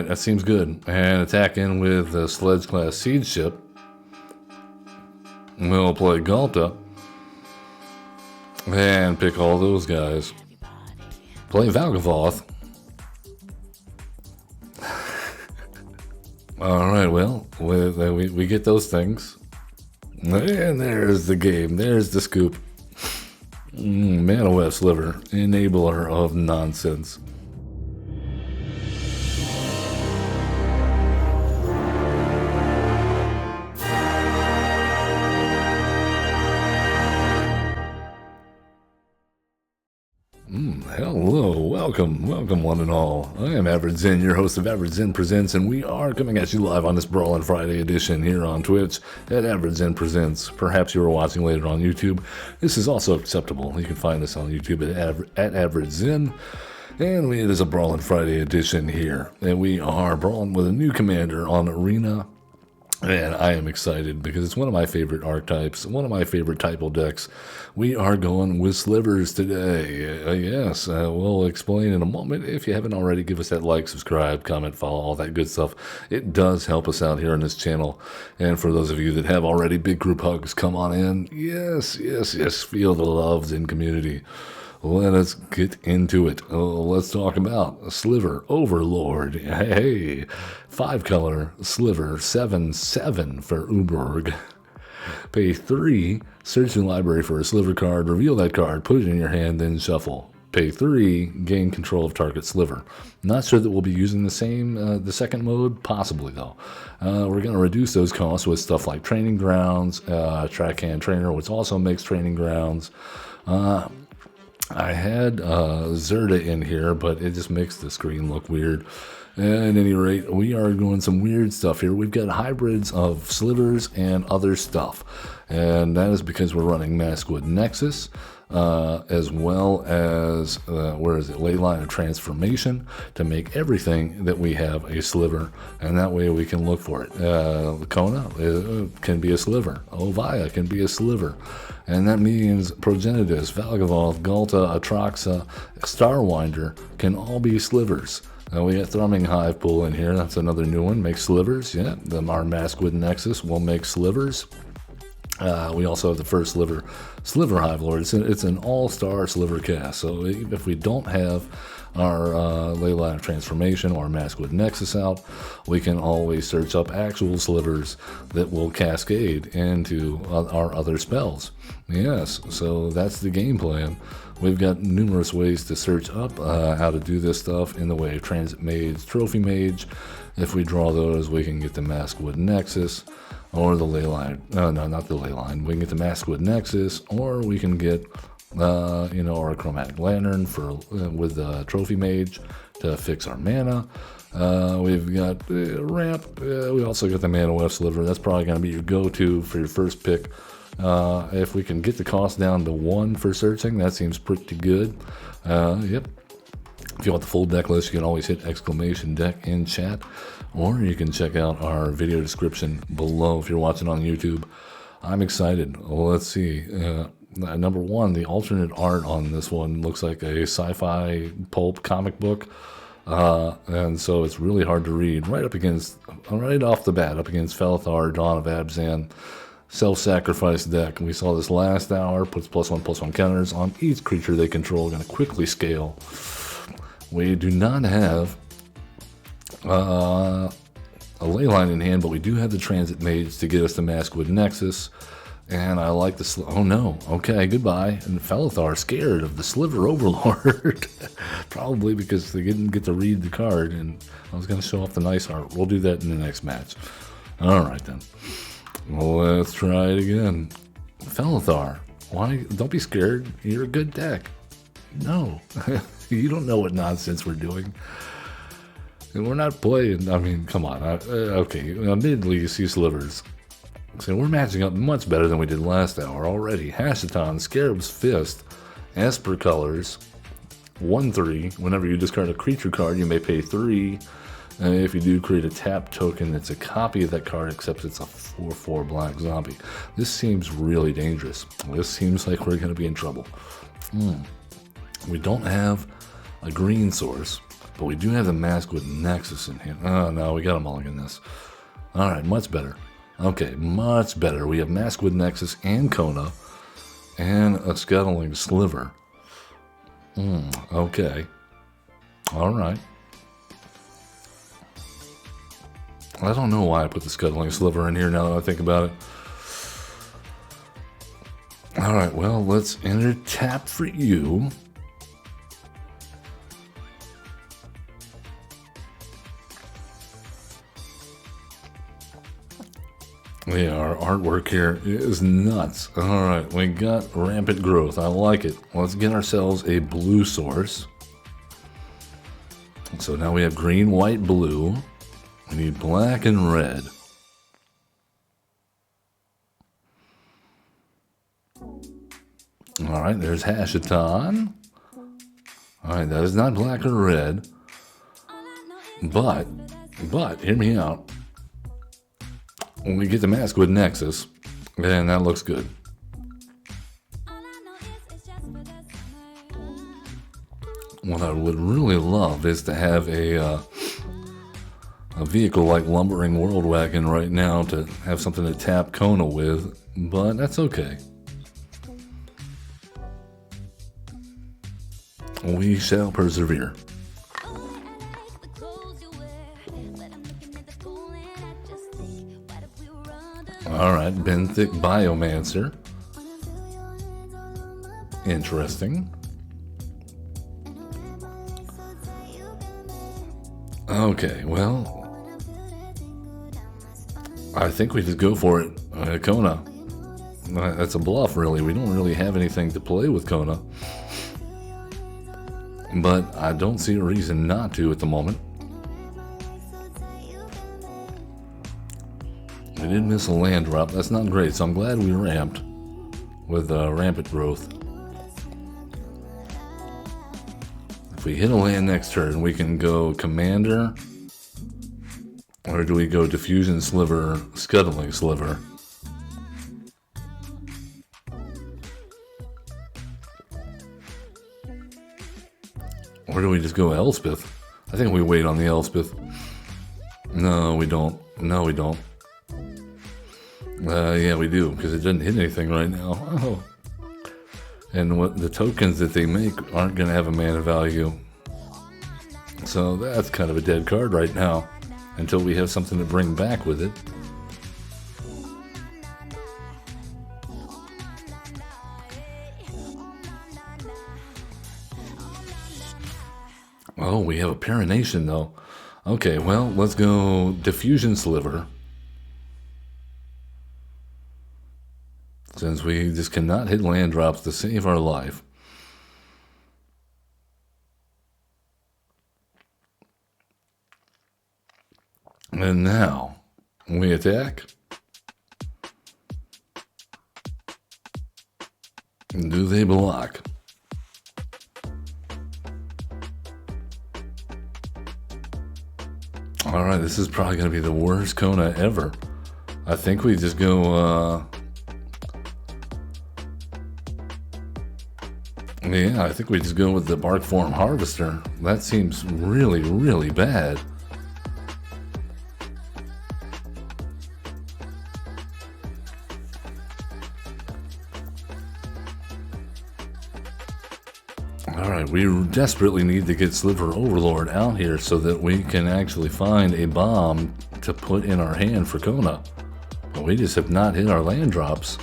Alright, that seems good. And attack in with the Sledge class Siege Ship. We'll play Galta. And pick all those guys. Play Valgavoth. Alright, well, we get those things. And there's the game. There's the scoop. Manoweb Sliver. Enabler of nonsense. Hello, welcome one and all. I am Average Zen, your host of Average Zen Presents, and we are coming at you live on this Brawlin Friday edition here on Twitch at Average Zen Presents. Perhaps you are watching later on YouTube. This is also acceptable. You can find us on YouTube at Average Zen. And it is a Brawlin Friday edition here. And we are brawling with a new commander on Arena. And I am excited because it's one of my favorite archetypes, one of my favorite typo decks. We are going with Slivers today. Yes, we'll explain in a moment. If you haven't already, give us that like, subscribe, comment, follow, all that good stuff. It does help us out here on this channel. And for those of you that have already, big group hugs, come on in. Yes, feel the love in community. Let us get into it. Let's talk about Sliver Overlord. Hey, 5-color Sliver, 7/7 for Uberg. Pay 3, search the library for a Sliver card, reveal that card, put it in your hand, then shuffle. Pay 3, gain control of target Sliver. Not sure that we'll be using the same, the second mode, possibly though. We're going to reduce those costs with stuff like Training Grounds, Track Hand Trainer, which also makes Training Grounds. I had Zerda in here, but it just makes the screen look weird. At any rate, we are doing some weird stuff here. We've got hybrids of Slivers and other stuff. And that is because we're running Maskwood Nexus, as well as, Leyline of Transformation, to make everything that we have a Sliver. And that way we can look for it. Kona can be a Sliver. Ovia can be a Sliver. And that means Progenitus, Valgavoth, Galta, Atraxa, Starwinder can all be Slivers. We got Thrumming Hive Pool in here. That's another new one. Make Slivers. Yeah, our Maskwood Nexus will make Slivers. We also have the first Sliver Hive Lord. It's an all-star Sliver cast. So if we don't have our Leyline of Transformation or Maskwood Nexus out, we can always search up actual Slivers that will cascade into our other spells. Yes, so that's the game plan. We've got numerous ways to search up how to do this stuff in the way of Transit Mage, Trophy Mage. If we draw those, we can get the Maskwood Nexus or the Leyline. No, not the Leyline. We can get the Maskwood Nexus, or we can get or a Chromatic Lantern with the Trophy Mage to fix our mana. We've got Ramp. We also got the Manoweb Sliver. That's probably going to be your go-to for your first pick. If we can get the cost down to 1 for searching, that seems pretty good. Yep. If you want the full deck list, you can always hit !deck in chat, or you can check out our video description below if you're watching on YouTube. I'm excited. Well, let's see. Number 1, the alternate art on this one looks like a sci-fi pulp comic book. And so it's really hard to read. Right off the bat, up against Felithar, Dawn of Abzan. Self-sacrifice deck. We saw this last hour. Puts +1/+1 counters on each creature they control. Going to quickly scale. We do not have a Leyline in hand, but we do have the Transit Mage to get us the Maskwood Nexus. And I like the oh no, okay, goodbye. And Felithar scared of the Sliver Overlord. Probably because they didn't get to read the card, and I was going to show off the nice art. We'll do that in the next match. Alright then. Well, let's try it again. Felithar, why? Don't be scared. You're a good deck. No. You don't know what nonsense we're doing. And we're not playing. I mean, come on. Okay, admittedly, you see Slivers. So we're matching up much better than we did last hour already. Hashaton, Scarab's Fist, Esper Colors, 1/3. Whenever you discard a creature card, you may pay 3. And if you do create a tap token, it's a copy of that card, except it's a 4/4 black zombie. This seems really dangerous. This seems like we're going to be in trouble. We don't have a green source. But we do have the mask with Nexus in here. Oh, no, we got a mulligan this. All right, much better. Okay, much better. We have mask with Nexus and Kona and a scuttling Sliver. Okay. All right. I don't know why I put the scuttling Sliver in here now that I think about it. All right, well, let's enter tap for you. Yeah, our artwork here is nuts. All right, we got rampant growth. I like it. Let's get ourselves a blue source. So now we have green, white, blue. We need black and red. All right, there's Hashaton. All right, that is not black or red. But, hear me out. When we get the mask with Nexus, then that looks good. What I would really love is to have a vehicle like Lumbering World Wagon right now to have something to tap Kona with, but that's okay. We shall persevere. Alright, Benthic Biomancer. Interesting. Okay, well, I think we just go for it. Kona. That's a bluff, really. We don't really have anything to play with Kona. But I don't see a reason not to at the moment. We did miss a land drop. That's not great, so I'm glad we ramped with rampant growth. If we hit a land next turn, we can go Commander, or do we go Diffusion Sliver, Scuttling Sliver? Or do we just go Elspeth? I think we wait on the Elspeth. No, we don't. No, we don't. Yeah, we do, because it doesn't hit anything right now. Oh. And what the tokens that they make aren't going to have a mana value. So that's kind of a dead card right now, until we have something to bring back with it. Oh, we have a Parination though. Okay, well, let's go Diffusion Sliver. Since we just cannot hit land drops to save our life. And now, we attack. Do they block? Alright, this is probably going to be the worst Kona ever. I think we just go, yeah, I think we just go with the Bark Form Harvester. That seems really, really bad. Alright, we desperately need to get Sliver Overlord out here so that we can actually find a bomb to put in our hand for Kona. But we just have not hit our land drops.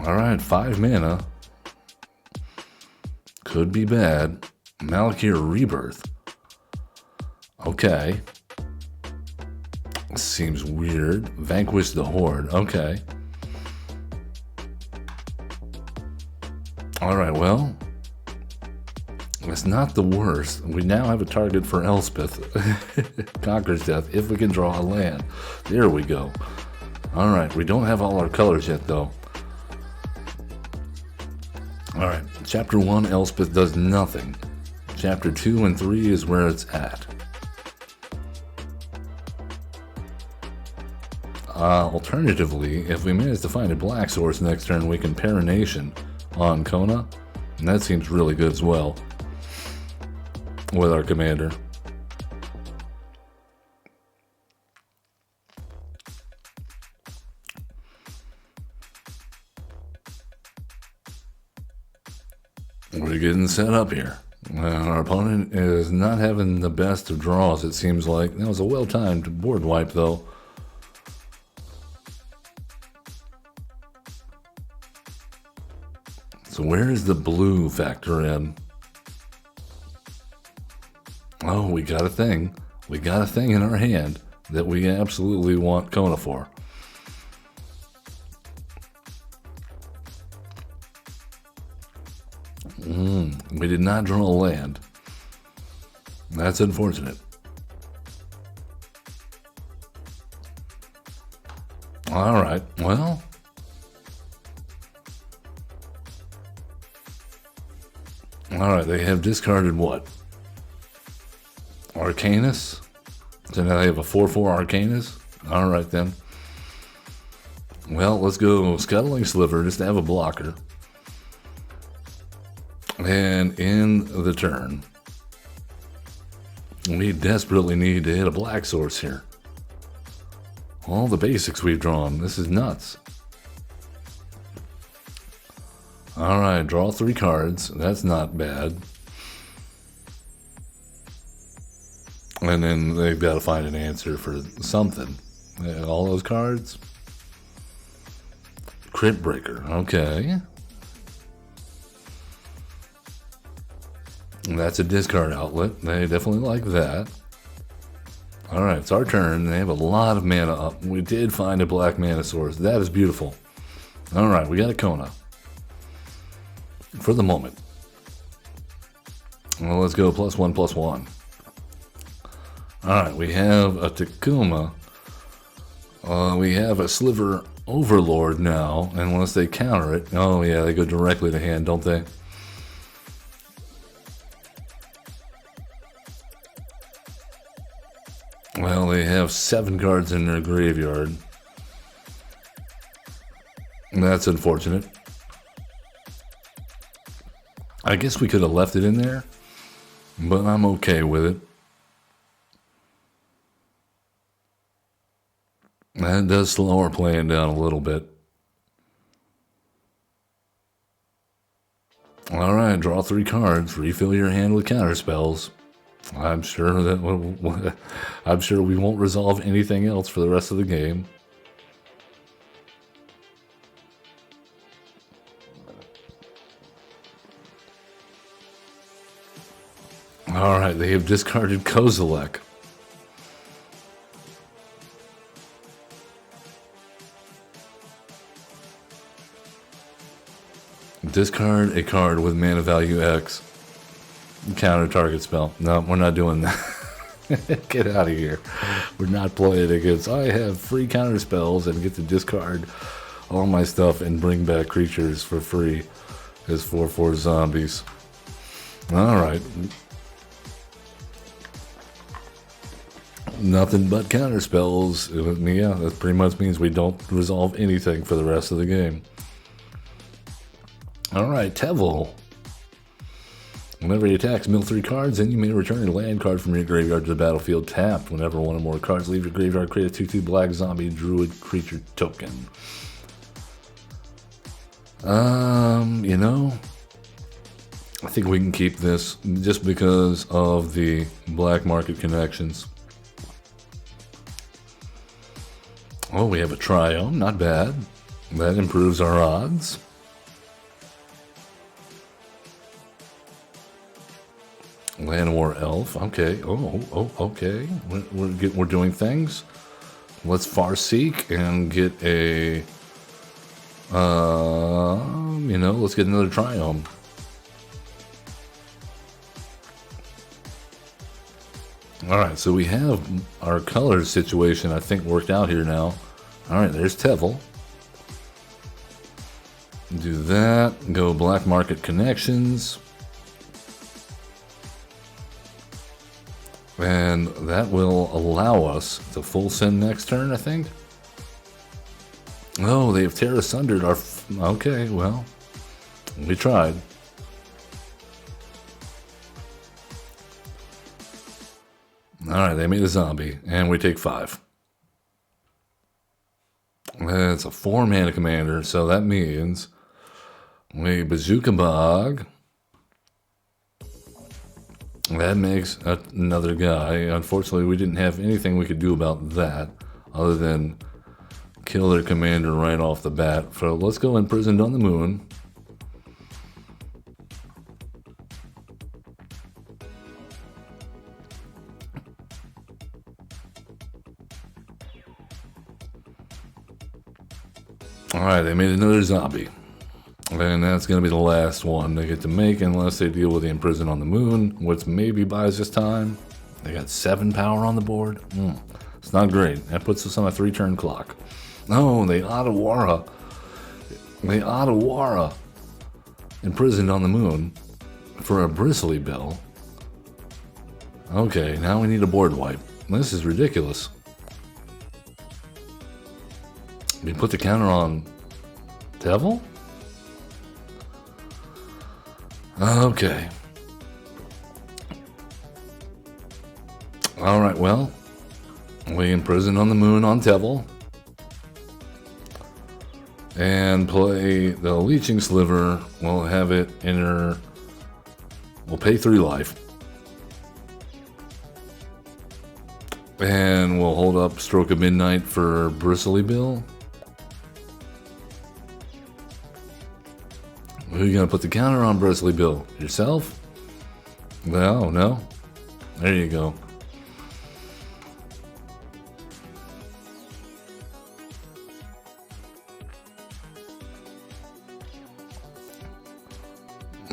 Alright, 5 mana. Could be bad. Malakir Rebirth. Okay. Seems weird. Vanquish the Horde. Okay. Alright, well. It's not the worst. We now have a target for Elspeth. Conqueror's Death, if we can draw a land. There we go. Alright, we don't have all our colors yet, though. Alright, Chapter 1, Elspeth does nothing. Chapter 2 and 3 is where it's at. Alternatively, if we manage to find a black source next turn, we can Parination on Kona, and that seems really good as well. with our commander. We're getting set up here. Our opponent is not having the best of draws, it seems like. That was a well-timed board wipe, though. So where is the blue factor in? Oh, we got a thing. We got a thing in our hand that we absolutely want Kona for. We did not draw a land. That's unfortunate. All right, well. All right, they have discarded what? Arcanus? So now they have a 4/4 Arcanus? All right, then. Well, let's go Scuttling Sliver just to have a blocker. And in the turn, we desperately need to hit a black source here. All the basics we've drawn. This is nuts. All right, draw 3 cards. That's not bad. And then they've got to find an answer for something. All those cards. Crit Breaker. Okay. That's a discard outlet. They definitely like that. All right, it's our turn. They have a lot of mana up. We did find a black mana source. That is beautiful. All right, we got a Kona. For the moment. Well, let's go +1/+1. All right, we have a Takuma. We have a Sliver Overlord now, and once they counter it, oh yeah, they go directly to hand, don't they? Well, they have 7 cards in their graveyard. That's unfortunate. I guess we could have left it in there, but I'm okay with it. That does slow our playing down a little bit. All right, draw 3 cards, refill your hand with counter spells. I'm sure we won't resolve anything else for the rest of the game. All right, they have discarded Kozilek. Discard a card with mana value X. Counter target spell. No, we're not doing that. Get out of here. We're not playing against. I have free counter spells and get to discard all my stuff and bring back creatures for free as 4/4 zombies. All right. Nothing but counter spells. Yeah, that pretty much means we don't resolve anything for the rest of the game. All right, Tevil. Whenever he attacks, mill 3 cards, and you may return a land card from your graveyard to the battlefield tapped. Whenever one or more cards leave your graveyard, create a 2/2 black zombie druid creature token. You know, I think we can keep this just because of the black market connections. Oh, we have a Triome, not bad. That improves our odds. Land War Elf, okay. Oh, okay. We're doing things. Let's Farseek and get a, let's get another Triome. All right, so we have our color situation, I think, worked out here now. All right, there's Tevil. Do that. Go black market connections. And that will allow us to full send next turn, I think. Oh, they have Terra Sundered our... Okay, well, we tried. Alright, they made a zombie, and we take 5. That's a 4-mana commander, so that means we Bazooka Bog. That makes another guy. Unfortunately, we didn't have anything we could do about that other than kill their commander right off the bat. So let's go Imprisoned on the Moon. Alright, they made another zombie. And that's going to be the last one they get to make unless they deal with the Imprisoned on the Moon, which maybe buys us time. They got 7 power on the board. It's not great. That puts us on a 3-turn clock. No, they Otawara. Imprisoned on the Moon for a Bristly Bill. Okay, now we need a board wipe. This is ridiculous. We put the counter on Devil? Okay. Alright, well, we Imprison on the Moon on Devil. And play the Leeching Sliver. We'll have it enter. We'll pay 3 life. And we'll hold up Stroke of Midnight for Bristly Bill. Who are you going to put the counter on, Bristly Bill? Yourself? No. There you go.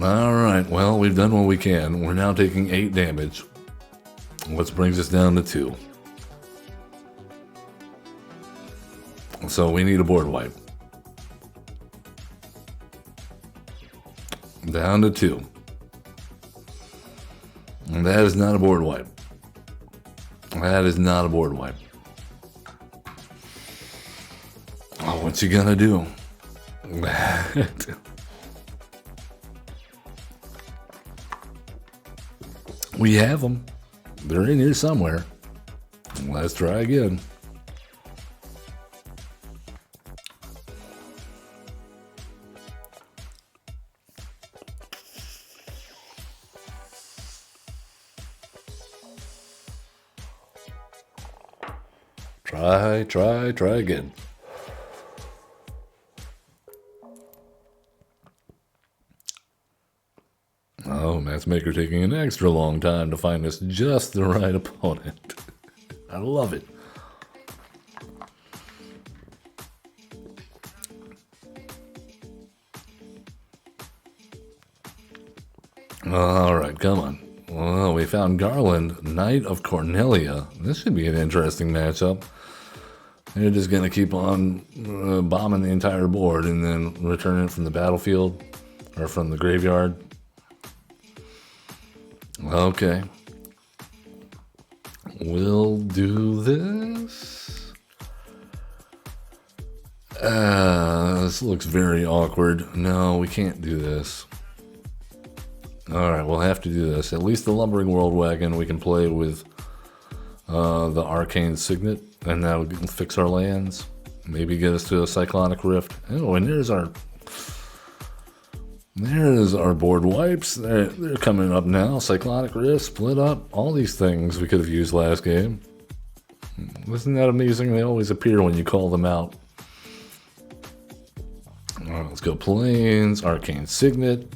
Alright, well, we've done what we can. We're now taking 8 damage. Which brings us down to 2. So we need a board wipe. Down to 2. And that is not a board wipe. That is not a board wipe. Oh, what's you gonna do? We have them. They're in here somewhere. Let's try again. Try again. Oh, Matchmaker taking an extra long time to find us just the right opponent. I love it. All right, come on. Well, we found Garland, Knight of Cornelia. This should be an interesting matchup. They're just going to keep on bombing the entire board and then return it from the battlefield or from the graveyard. Okay. We'll do this. This looks very awkward. No, we can't do this. Alright, we'll have to do this. At least the Lumbering World Wagon we can play with the Arcane Signet, and that'll fix our lands. Maybe get us to a Cyclonic Rift. Oh, and there's our board wipes. They're coming up now. Cyclonic Rift, Split Up, all these things we could have used last game. Isn't that amazing? They always appear when you call them out. Alright, let's go Plains, Arcane Signet.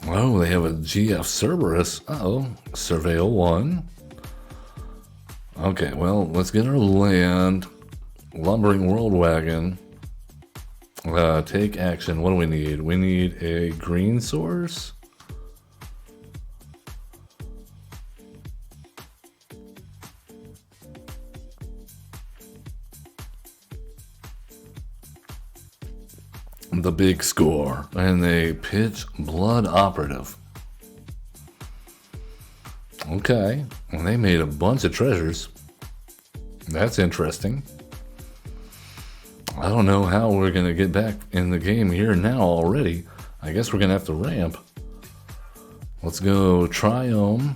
Oh, they have a GF Cerberus. Uh-oh. Surveil 1. Okay, well, let's get our land. Lumbering World Wagon. Take action. What do we need? We need a green source. The big score. And they pitch Blood Operative. Okay. Well, they made a bunch of treasures. That's interesting. I don't know how we're going to get back in the game here now already. I guess we're going to have to ramp. Let's go Triome.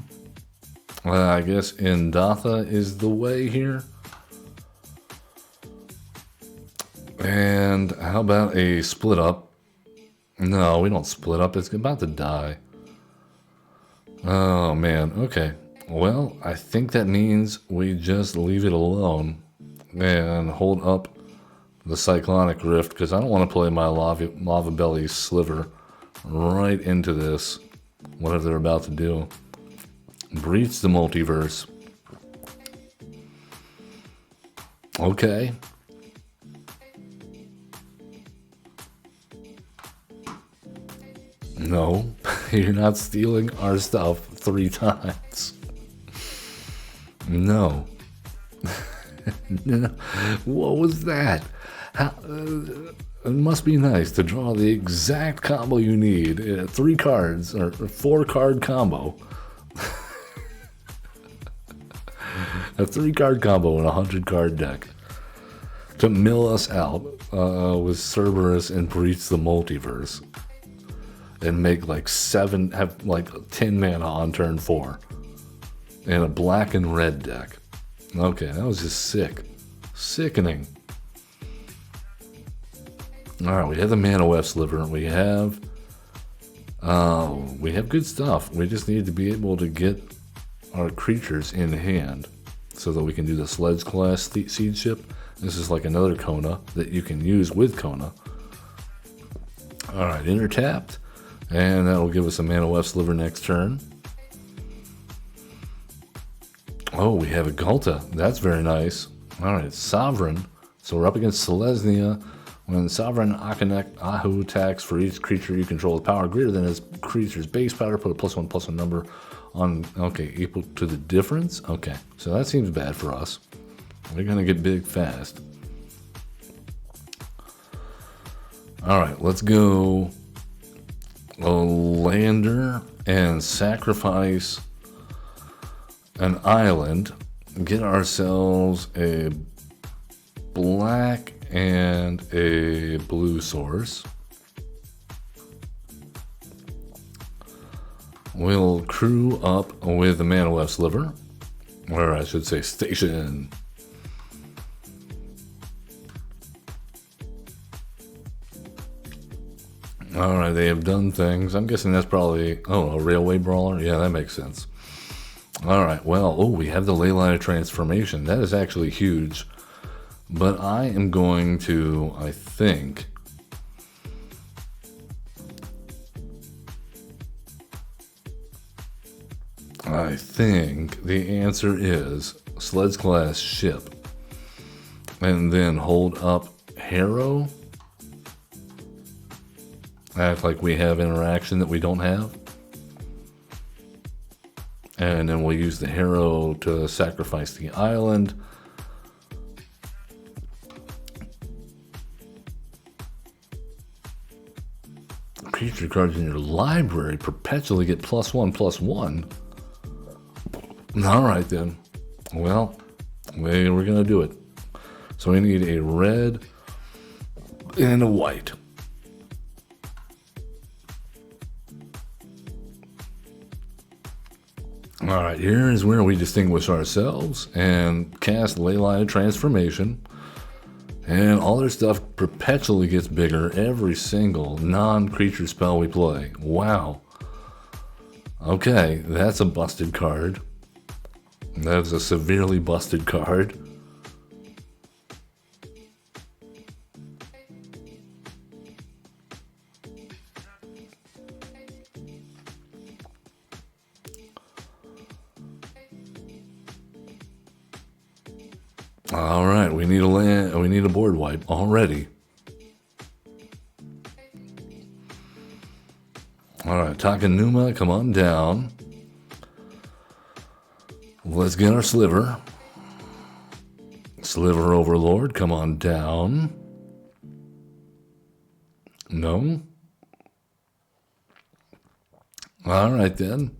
I guess Indatha is the way here. And how about a split up? No, we don't split up. It's about to die. Oh, man. Okay. Well, I think that means we just leave it alone and hold up the Cyclonic Rift, because I don't want to play my Lava Belly Sliver right into this, whatever they're about to do. Breach the multiverse. Okay. No, you're not stealing our stuff 3 times. No. What was that? How, it must be nice to draw the exact combo you need. 3 cards, or 4 card combo. A 3 card combo in a 100 card deck. To mill us out with Cerberus and Breach the Multiverse. And make like 10 mana on turn 4. And a black and red deck. Okay, that was just sick. Sickening. Alright, we have the Mana Weft Sliver. We have good stuff. We just need to be able to get our creatures in hand so that we can do the Sledge class seed ship. This is like another Kona that you can use with Kona. Alright, enter tapped. And that will give us a Mana Weft Sliver next turn. Oh, we have a Ghalta. That's very nice. Alright, Sovereign. So we're up against Selesnya. When Sovereign Ahu attacks for each creature you control with power greater than his creature's base power, put a +1/+1 number on, okay, equal to the difference? Okay, so that seems bad for us. We're going to get big fast. Alright, let's go a lander and sacrifice an island. Get ourselves a black and a blue source. We'll crew up with the Mana Weft Sliver, or I should say station. Alright, they have done things. I'm guessing that's probably, oh, a railway brawler? Yeah, that makes sense. Alright, well, oh, we have the Leyline of Transformation. That is actually huge. But I am going to, I think the answer is Sledge class ship. And then hold up Harrow. Act like we have interaction that we don't have. And then we'll use the Harrow to sacrifice the island. Creature cards in your library perpetually get +1/+1. Alright then. Well, we're going to do it. So we need a red and a white. Alright, here is where we distinguish ourselves and cast Leyline of Transformation. And all their stuff perpetually gets bigger every single non-creature spell we play. Wow. Okay, that's a busted card. That's a severely busted card. All right, we need a board wipe already. All right, Takanuma, come on down. Let's get our Sliver. Sliver Overlord, come on down. No? All right then.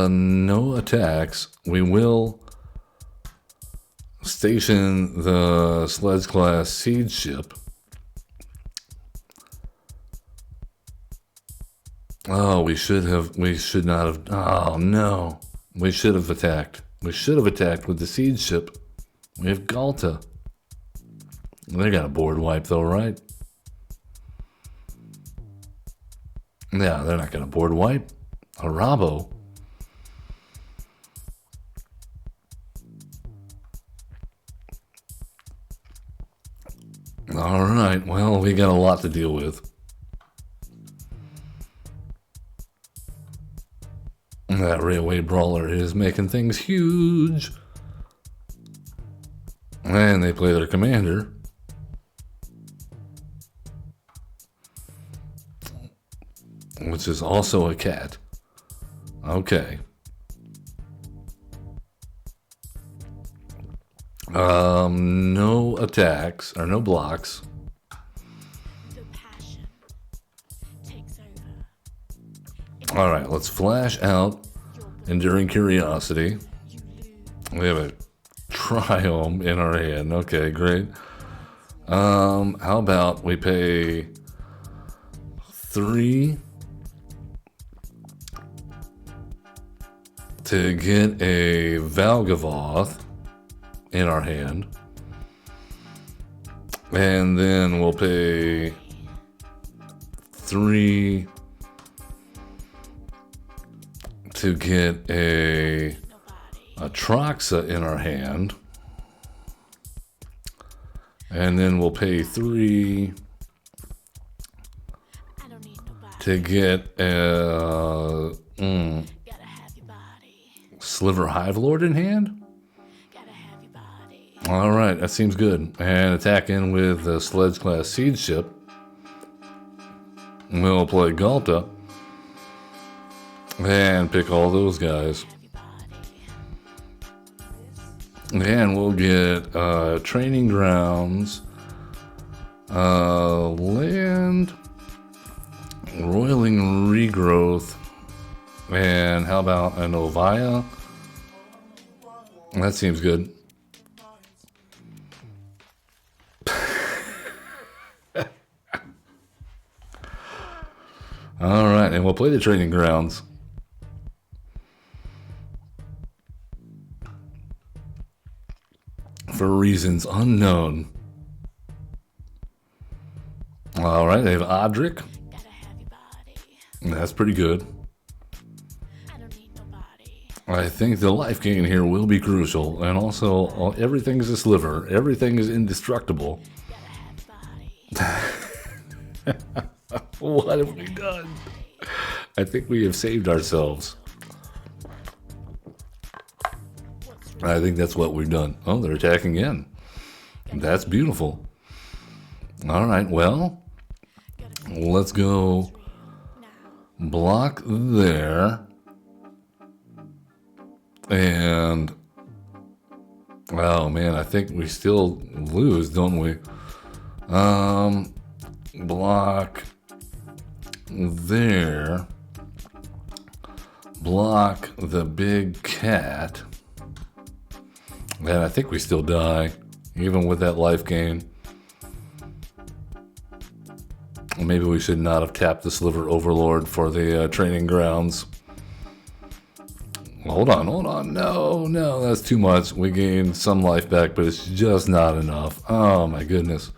No attacks. We will station the Sledge class siege ship. Oh, we should not have, oh no. We should have attacked. We should have attacked with the siege ship. We have Galta. They got a board wipe though, right? Yeah, they're not going to board wipe. Arabo. All right, well, we got a lot to deal with. That railway brawler is making things huge. And they play their commander. Which is also a cat. Okay. No attacks, or no blocks. Alright, let's flash out Enduring Curiosity. We have a Triome in our hand. Okay, great. How about we pay 3 to get a Valgavoth in our hand. And then we'll pay 3 to get a Troxa in our hand. And then we'll pay 3 to get a Sliver Overlord in hand. All right, that seems good. And attack in with the Sledge class siege ship. We'll play Galta and pick all those guys. And we'll get training grounds, land, roiling regrowth, and how about an Ovia? That seems good. All right, and we'll play the training grounds. For reasons unknown. All right, they have Odric. That's pretty good. I think the life gain here will be crucial, and also everything is a sliver. Everything is indestructible. What have we done? I think we have saved ourselves. I think that's what we've done. Oh, they're attacking again. That's beautiful. All right, well, let's go block there. And, oh man, I think we still lose, don't we? Block there. Block the big cat. And I think we still die, even with that life gain. Maybe we should not have tapped the Sliver Overlord for the training grounds. Hold on. No, that's too much. We gained some life back, but it's just not enough. Oh my goodness.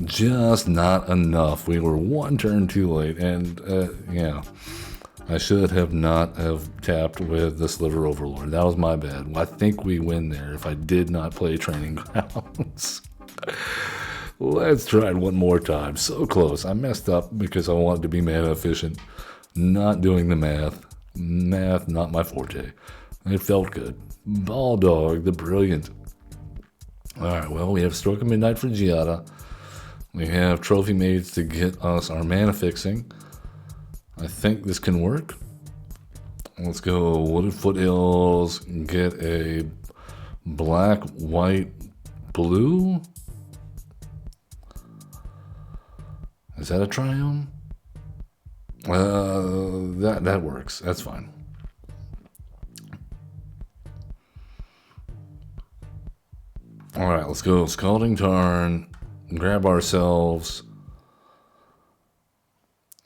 Just not enough. We were one turn too late, and yeah. I should have not have tapped with the Sliver Overlord. That was my bad. I think we win there if I did not play training grounds. Let's try it one more time. So close. I messed up because I wanted to be mana efficient. Not doing the math. Math, not my forte. It felt good. Ball Dog, the brilliant. Alright, well, we have Stroke of Midnight for Giada. We have Trophy Maids to get us our mana fixing. I think this can work. Let's go Wooded Foothills, get a black, white, blue. Is that a Triome? That works. That's fine. All right, let's go Scalding Tarn. Grab ourselves.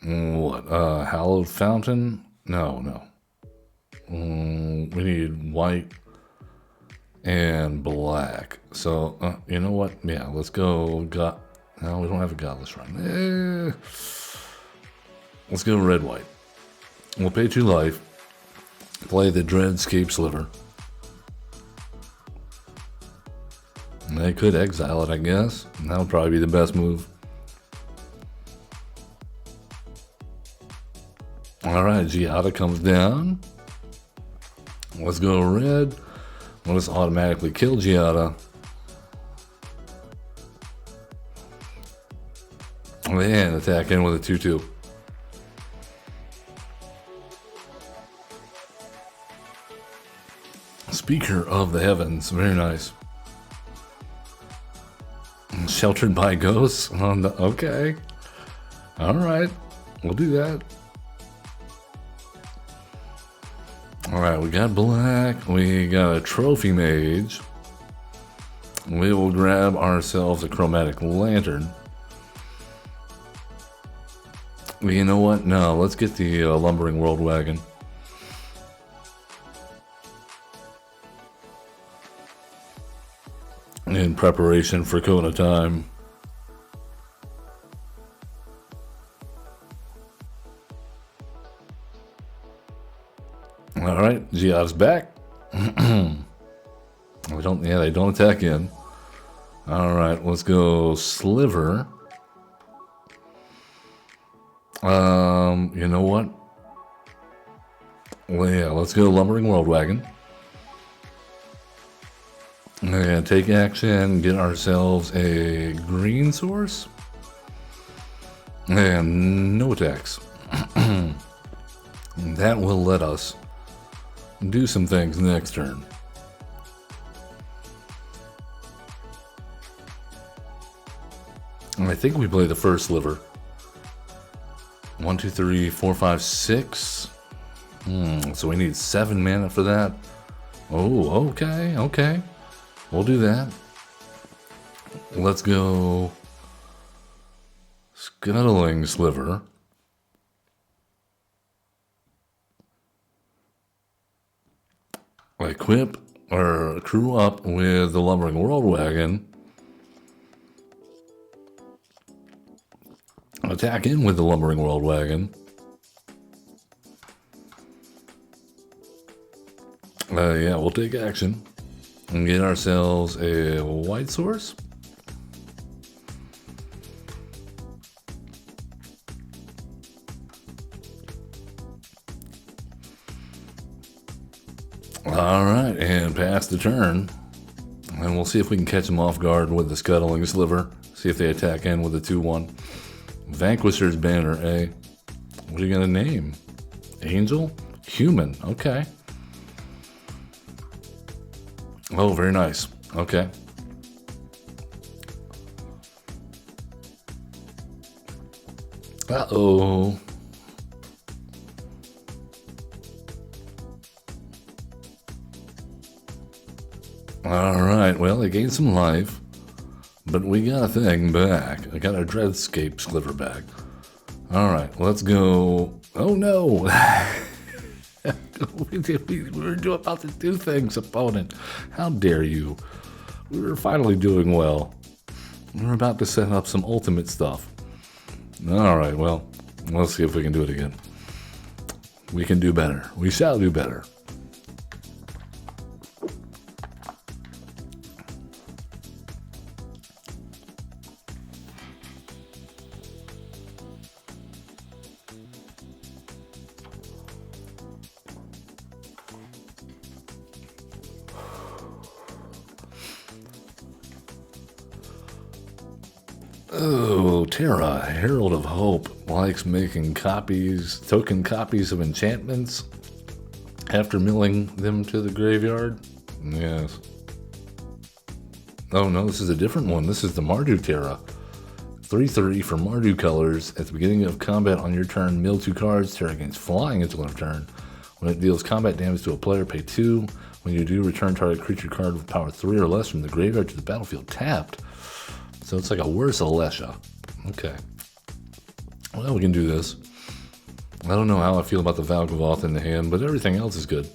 What? Hallowed Fountain? No. We need white and black. So, you know what? Yeah, let's go. No, we don't have a Godless Run. Let's go red-white. We'll pay 2 life. Play the Dreadscape Sliver. And they could exile it, I guess. And that would probably be the best move. Alright, Giada comes down. Let's go red. We'll just automatically kill Giada. And attack in with a 2-2. Speaker of the Heavens. Very nice. Sheltered by Ghosts? Okay. Alright. We'll do that. Alright, we got black. We got a Trophy Mage. We will grab ourselves a Chromatic Lantern. You know what? No, let's get the Lumbering World Wagon. In preparation for Kona time. Alright, Giada's back. They don't attack in. Alright, let's go Sliver. You know what? Well, yeah, let's go Lumbering World Wagon. And take action, get ourselves a green source. And no attacks. And that will let us do some things next turn. And I think we play the first Sliver. 1, 2, 3, 4, 5, 6. So we need 7 mana for that. Oh, okay. We'll do that. Let's go Scuttling Sliver. Equip or crew up with the Lumbering World Wagon. Attack in with the Lumbering World Wagon. Yeah, we'll take action. And get ourselves a white source. Alright, and pass the turn. And we'll see if we can catch them off guard with the Scuttling Sliver. See if they attack in with a 2-1. Vanquisher's Banner, eh? What are you gonna name? Angel? Human, okay. Oh, very nice. Okay. Uh-oh. Alright, well, they gained some life. But we got a thing back. I got our Dreadscape Sliver back. Alright, let's go. Oh, no. We were about to do things, opponent. How dare you? We were finally doing well. We were about to set up some ultimate stuff. Alright, well, let's see if we can do it again. We can do better. We shall do better. Oh, Terra, Herald of Hope, likes making token copies of enchantments after milling them to the graveyard. Yes. Oh no, this is a different one. This is the Mardu Terra. 3/3 for Mardu colors. At the beginning of combat on your turn, mill 2 cards. Terra gains flying until end of turn. When it deals combat damage to a player, pay 2. When you do, return target creature card with power 3 or less from the graveyard to the battlefield tapped. So it's like a worse Alesha. Okay. Well, we can do this. I don't know how I feel about the Valgavoth in the hand, but everything else is good.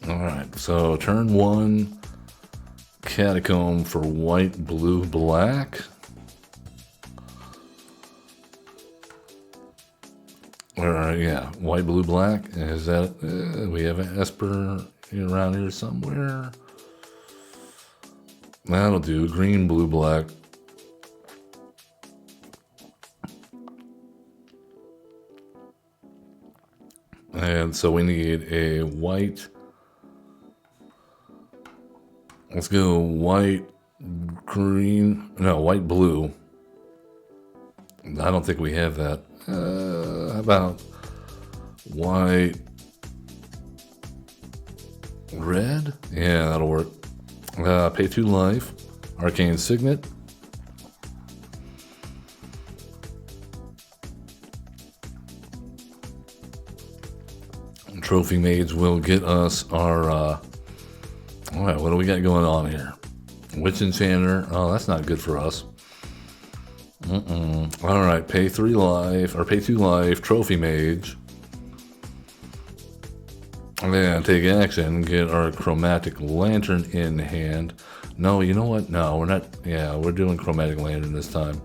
Alright, so turn 1, Catacomb for white, blue, black. Yeah, white, blue, black. Is that, we have an Esper around here somewhere. That'll do. Green, blue, black. And so we need a white. Let's go white, green. No, white, blue. I don't think we have that. How about white, red? Yeah, that'll work. Pay 2 life. Arcane Signet. Trophy Mage will get us our, alright, what do we got going on here? Witch Enchanter. Oh, that's not good for us. Alright, pay 3 life, or pay 2 life, Trophy Mage. And then take action, get our Chromatic Lantern in hand. No, you know what? No, we're not, yeah, we're doing Chromatic Lantern this time.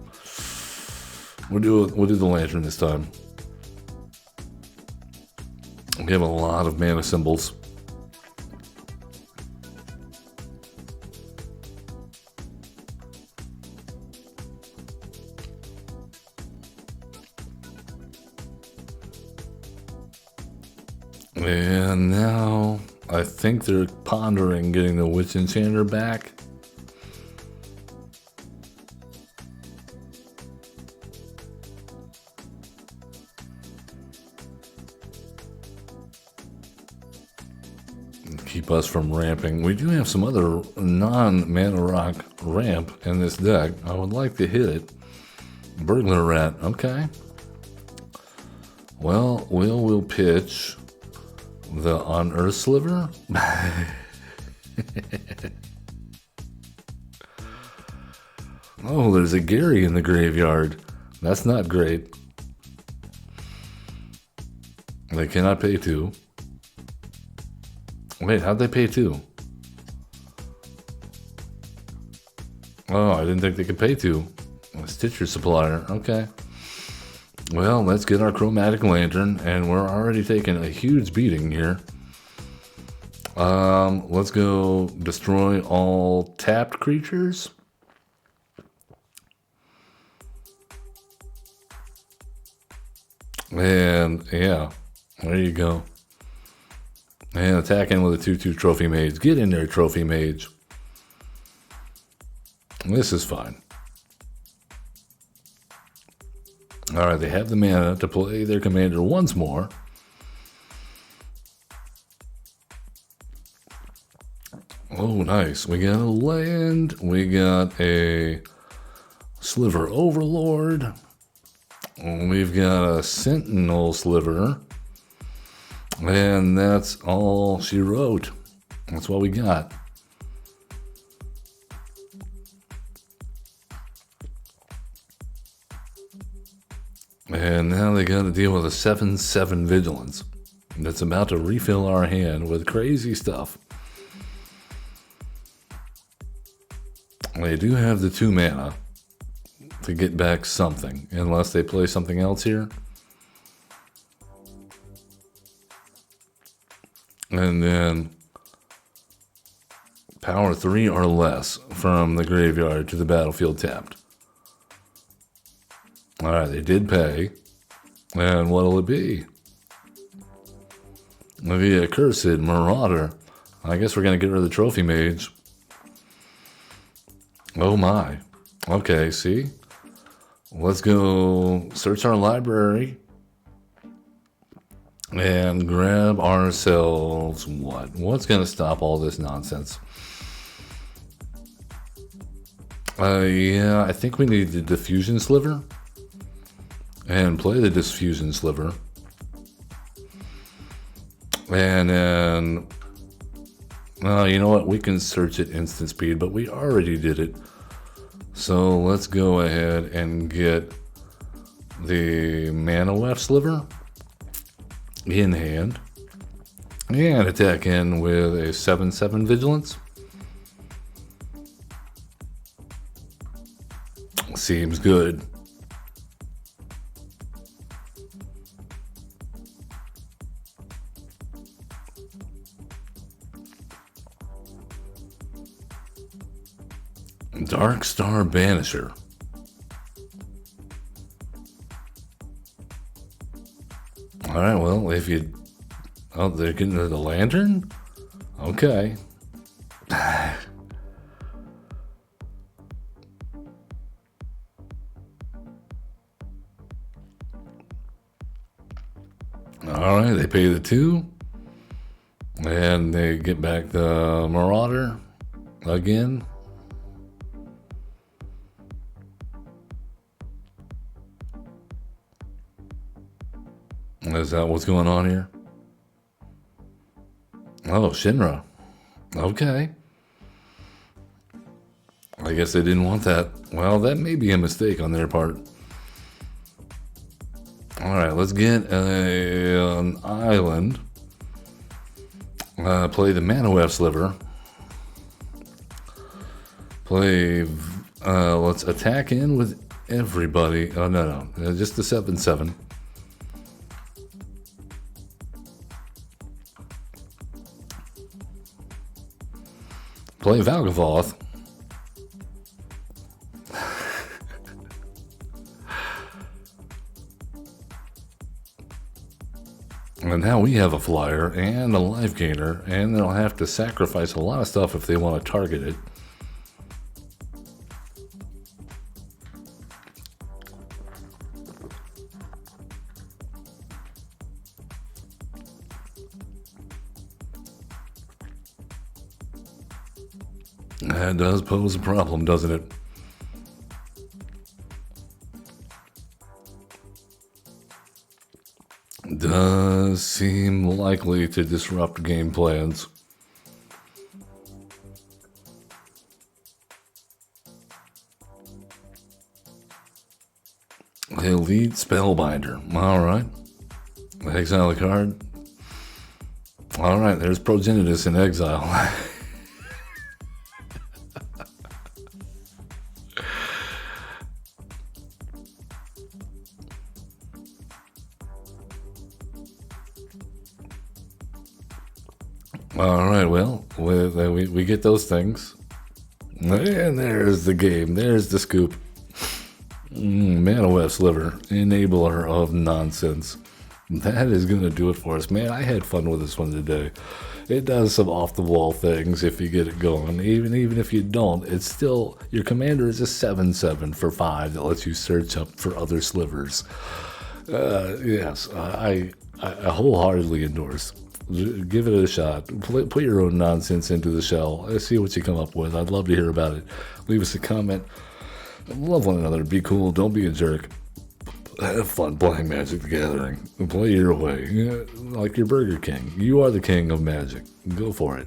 We'll do the Lantern this time. We have a lot of mana symbols. And now I think they're pondering getting the Witch Enchanter back. Keep us from ramping. We do have some other non-mana rock ramp in this deck. I would like to hit it. Burglar Rat, okay. Well, we'll pitch the Unearth Sliver. Oh, there's a Gary in the graveyard. That's not great. They cannot pay 2. Wait, how'd they pay 2? Oh, I didn't think they could pay 2. Stitcher Supplier, okay. Well, let's get our Chromatic Lantern, and we're already taking a huge beating here. Let's go destroy all tapped creatures. And, yeah, there you go. And attack in with a 2/2 Trophy Mage. Get in there, Trophy Mage. This is fine. Alright, they have the mana to play their commander once more. Oh, nice. We got a land. We got a Sliver Overlord. We've got a Sentinel Sliver. And that's all she wrote. That's what we got. And now they got to deal with a 7/7 Vigilance. That's about to refill our hand with crazy stuff. They do have the 2 mana to get back something, unless they play something else here. And then power 3 or less from the graveyard to the battlefield tapped. Alright, they did pay. And what'll it be? It'll be a Cursed Marauder. I guess we're going to get rid of the Trophy Mage. Oh my. Okay, see? Let's go search our library. And grab ourselves what? What's going to stop all this nonsense? Yeah, I think we need the Diffusion Sliver. and play the Diffusion Sliver. And then, you know what? We can search at instant speed, but we already did it. So let's go ahead and get the Mana Sliver in hand and attack in with a 7/7 Vigilance. Seems good. Dark Star Banisher. Alright, well, if you... Oh, they're getting to the lantern? Okay. Alright, they pay the 2. And they get back the Marauder again. Is that what's going on here? Oh, Shinra. Okay. I guess they didn't want that. Well, that may be a mistake on their part. Alright, let's get an island. Play the Mana Sliver. Play... let's attack in with everybody. Oh, no. Just the 7/7. Play Valgavoth. And now we have a flyer and a life gainer, and they'll have to sacrifice a lot of stuff if they want to target it. That does pose a problem, doesn't it? Does seem likely to disrupt game plans. Elite Spellbinder. Alright. Exile a card. Alright, there's Progenitus in exile. Alright, well, we get those things. And there's the game. There's the scoop. Mana Sliver, enabler of nonsense. That is going to do it for us. Man, I had fun with this one today. It does some off-the-wall things if you get it going. Even if you don't, it's still... Your commander is a 7/7 for 5 that lets you search up for other slivers. Yes, I wholeheartedly endorse. Give it a shot. Put your own nonsense into the shell. See what you come up with. I'd love to hear about it. Leave us a comment. Love one another. Be cool. Don't be a jerk. Have fun playing Magic the Gathering. Play your way. Like your Burger King. You are the king of Magic. Go for it.